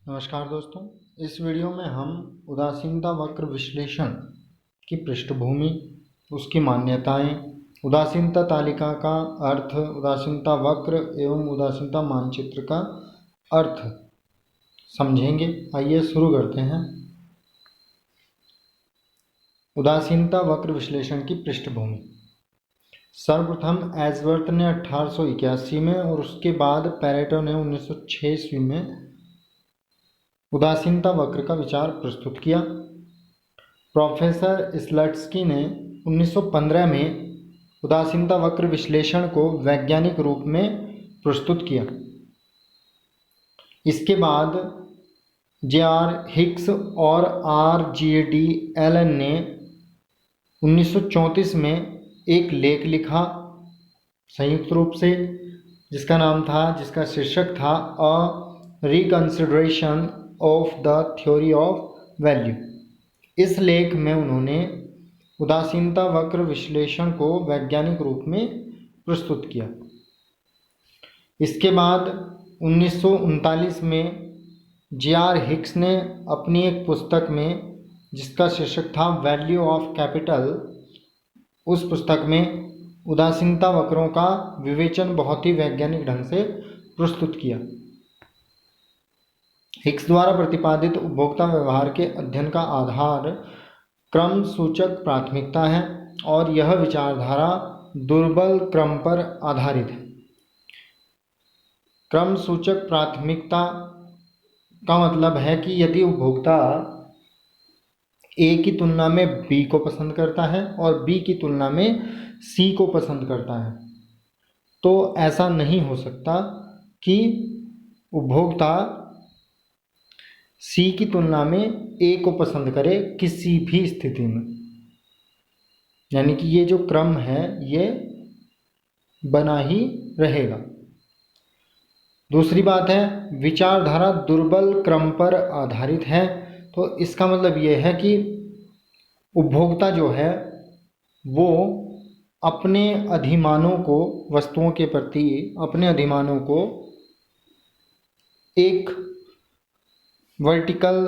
नमस्कार दोस्तों, इस वीडियो में हम उदासीनता वक्र विश्लेषण की पृष्ठभूमि, उसकी मान्यताएं, उदासीनता तालिका का अर्थ, उदासीनता वक्र एवं उदासीनता मानचित्र का अर्थ समझेंगे। आइए शुरू करते हैं। उदासीनता वक्र विश्लेषण की पृष्ठभूमि। सर्वप्रथम एजवर्थ ने 1881 में और उसके बाद पैरेटो ने 1906 ईस्वी में उदासीनता वक्र का विचार प्रस्तुत किया। प्रोफेसर स्लट्स्की ने 1915 में उदासीनता वक्र विश्लेषण को वैज्ञानिक रूप में प्रस्तुत किया। इसके बाद जे.आर. हिक्स और R.G.D. एलन ने 1934 में एक लेख लिखा संयुक्त रूप से, जिसका शीर्षक था a reconsideration of the theory of value. इस लेख में उन्होंने उदासीनता वक्र विश्लेषण को वैज्ञानिक रूप में प्रस्तुत किया। इसके बाद 1939 में जे.आर. हिक्स ने अपनी एक पुस्तक में, जिसका शीर्षक था वैल्यू ऑफ कैपिटल, उस पुस्तक में उदासीनता वक्रों का विवेचन बहुत ही वैज्ञानिक ढंग से प्रस्तुत किया। हिक्स द्वारा प्रतिपादित उपभोक्ता व्यवहार के अध्ययन का आधार क्रम सूचक प्राथमिकता है और यह विचारधारा दुर्बल क्रम पर आधारित है। क्रम सूचक प्राथमिकता का मतलब है कि यदि उपभोक्ता ए की तुलना में बी को पसंद करता है और बी की तुलना में सी को पसंद करता है, तो ऐसा नहीं हो सकता कि उपभोक्ता सी की तुलना में ए को पसंद करे किसी भी स्थिति में। यानी कि ये जो क्रम है ये बना ही रहेगा। दूसरी बात है, विचारधारा दुर्बल क्रम पर आधारित है। तो इसका मतलब ये है कि उपभोक्ता जो है वो अपने अधिमानों को, वस्तुओं के प्रति अपने अधिमानों को एक वर्टिकल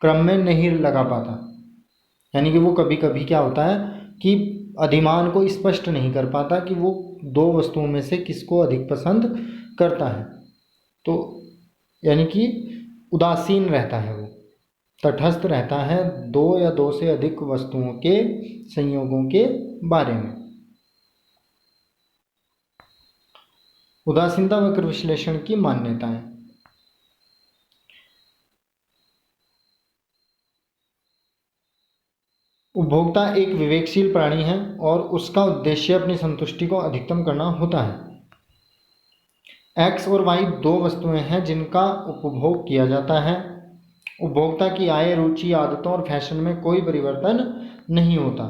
क्रम में नहीं लगा पाता। यानी कि वो कभी कभी क्या होता है कि अधिमान को स्पष्ट नहीं कर पाता कि वो दो वस्तुओं में से किसको अधिक पसंद करता है। तो यानी कि उदासीन रहता है, वो तटस्थ रहता है दो या दो से अधिक वस्तुओं के संयोगों के बारे में। उदासीनता वक्र विश्लेषण की मान्यताएं। उपभोक्ता एक विवेकशील प्राणी है और उसका उद्देश्य अपनी संतुष्टि को अधिकतम करना होता है। एक्स और वाई दो वस्तुएं हैं जिनका उपभोग किया जाता है। उपभोक्ता की आय, रुचि, आदतों और फैशन में कोई परिवर्तन नहीं होता।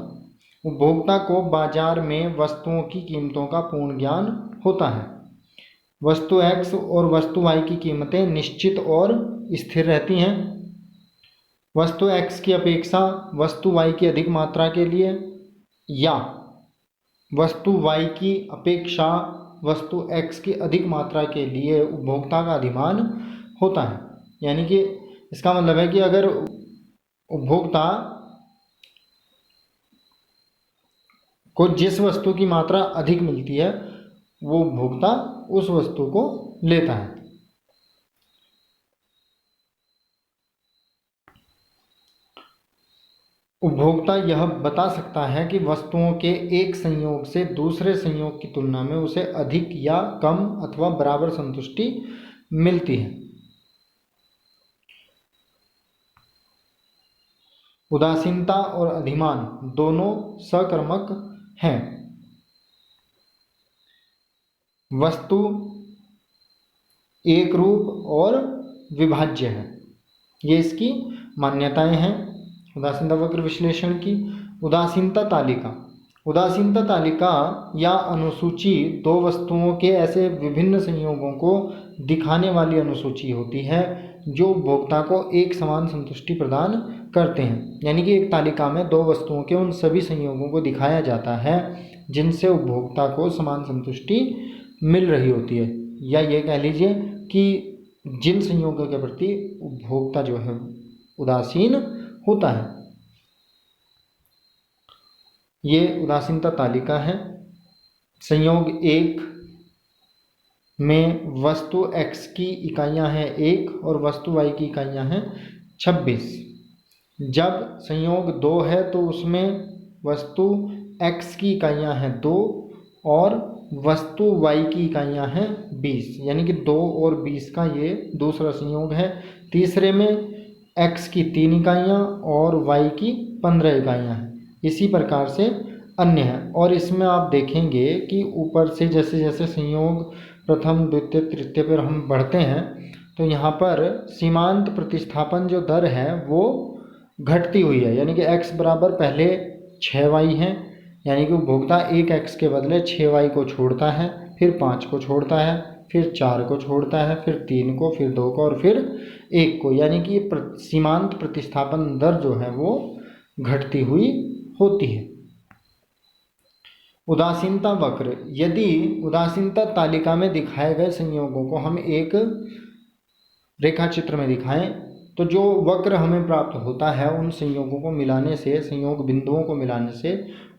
उपभोक्ता को बाजार में वस्तुओं की कीमतों का पूर्ण ज्ञान होता है। वस्तु एक्स और वस्तु वाई की कीमतें निश्चित और स्थिर रहती हैं। वस्तु एक्स की अपेक्षा वस्तु वाई की अधिक मात्रा के लिए या वस्तु वाई की अपेक्षा वस्तु एक्स की अधिक मात्रा के लिए उपभोक्ता का अधिमान होता है। यानी कि इसका मतलब है कि अगर उपभोक्ता को जिस वस्तु की मात्रा अधिक मिलती है, वो उपभोक्ता उस वस्तु को लेता है। उपभोक्ता यह बता सकता है कि वस्तुओं के एक संयोग से दूसरे संयोग की तुलना में उसे अधिक या कम अथवा बराबर संतुष्टि मिलती है। उदासीनता और अधिमान दोनों सकर्मक हैं। वस्तु एक रूप और विभाज्य है। ये इसकी मान्यताएं हैं उदासीनता वक्र विश्लेषण की। उदासीनता तालिका। उदासीनता तालिका या अनुसूची दो वस्तुओं के ऐसे विभिन्न संयोगों को दिखाने वाली अनुसूची होती है जो उपभोक्ता को एक समान संतुष्टि प्रदान करते हैं। यानी कि एक तालिका में दो वस्तुओं के उन सभी संयोगों को दिखाया जाता है जिनसे उपभोक्ता को समान संतुष्टि मिल रही होती है, या ये कह लीजिए कि जिन संयोगों के प्रति उपभोक्ता जो है उदासीन होता है। ये उदासीनता तालिका है। संयोग 1 में वस्तु x की इकाइयां हैं 1 और वस्तु y की इकाइयां हैं 26। जब संयोग 2 है तो उसमें वस्तु x की इकाइयां हैं 2 और वस्तु y की इकाइयां हैं 20, यानी कि 2 और 20 का ये दूसरा संयोग है। तीसरे में x की 3 इकाइयां और y की 15 इकाइयां हैं। इसी प्रकार से अन्य है। और इसमें आप देखेंगे कि ऊपर से जैसे जैसे संयोग प्रथम द्वितीय तृतीय पर हम बढ़ते हैं तो यहाँ पर सीमांत प्रतिस्थापन जो दर है वो घटती हुई है, यानी कि x बराबर पहले 6y है, यानी कि उपभोक्ता 1x के बदले 6y को छोड़ता है, फिर 5 को छोड़ता है, फिर 4 को छोड़ता है, फिर 3 को, फिर 2 को और फिर 1 को, यानी कि सीमांत प्रतिस्थापन दर जो है वो घटती हुई होती है। उदासीनता वक्र। यदि उदासीनता तालिका में दिखाए गए संयोगों को हम एक रेखा चित्र में दिखाएं तो जो वक्र हमें प्राप्त होता है उन संयोगों को मिलाने से, संयोग बिंदुओं को मिलाने से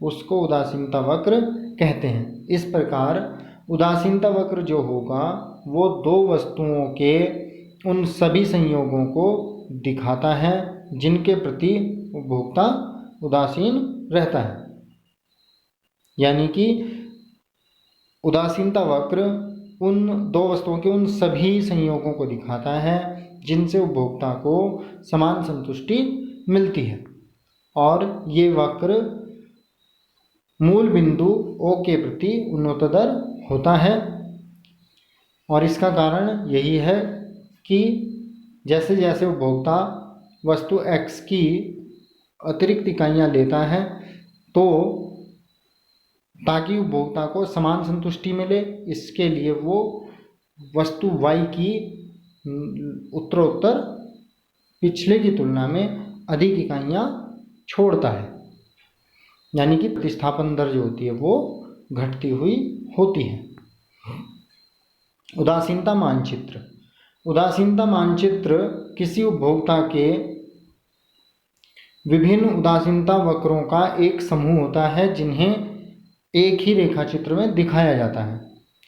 उसको उदासीनता वक्र कहते हैं। इस प्रकार उदासीनता वक्र जो होगा वो दो वस्तुओं के उन सभी संयोगों को दिखाता है जिनके प्रति उपभोक्ता उदासीन रहता है, यानी कि उदासीनता वक्र उन दो वस्तुओं के उन सभी संयोगों को दिखाता है जिनसे उपभोक्ता को समान संतुष्टि मिलती है। और ये वक्र मूल बिंदु O के प्रति उन्नतोत्तर होता है। और इसका कारण यही है कि जैसे जैसे उपभोक्ता वस्तु X की अतिरिक्त इकाइयाँ लेता है तो ताकि उपभोक्ता को समान संतुष्टि मिले, इसके लिए वो वस्तु Y की उत्तरोत्तर पिछले की तुलना में अधिक इकाइयाँ छोड़ता है, यानी कि प्रतिस्थापन दर जो होती है वो घटती हुई होती है। उदासीनता मानचित्र। उदासीनता मानचित्र किसी उपभोक्ता के विभिन्न उदासीनता वक्रों का एक समूह होता है जिन्हें एक ही रेखा चित्र में दिखाया जाता है,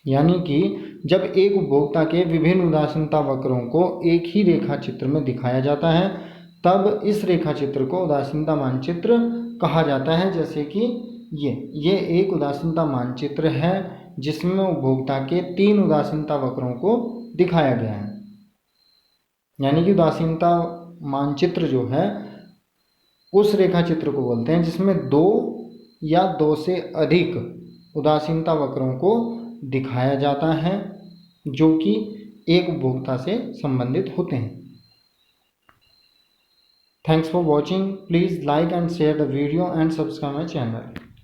यानी कि जब एक उपभोक्ता के विभिन्न उदासीनता वक्रों को एक ही रेखा चित्र में दिखाया जाता है तब इस रेखा चित्र को उदासीनता मानचित्र कहा जाता है। जैसे कि ये एक उदासीनता मानचित्र है जिसमें उपभोक्ता के 3 उदासीनता वक्रों को दिखाया गया है, यानी कि उदासीनता मानचित्र जो है उस रेखा चित्र को बोलते हैं जिसमें 2 या 2 से अधिक उदासीनता वक्रों को दिखाया जाता है जो कि एक उपभोक्ता से संबंधित होते हैं। Thanks for watching. Please like and share the video and subscribe my channel.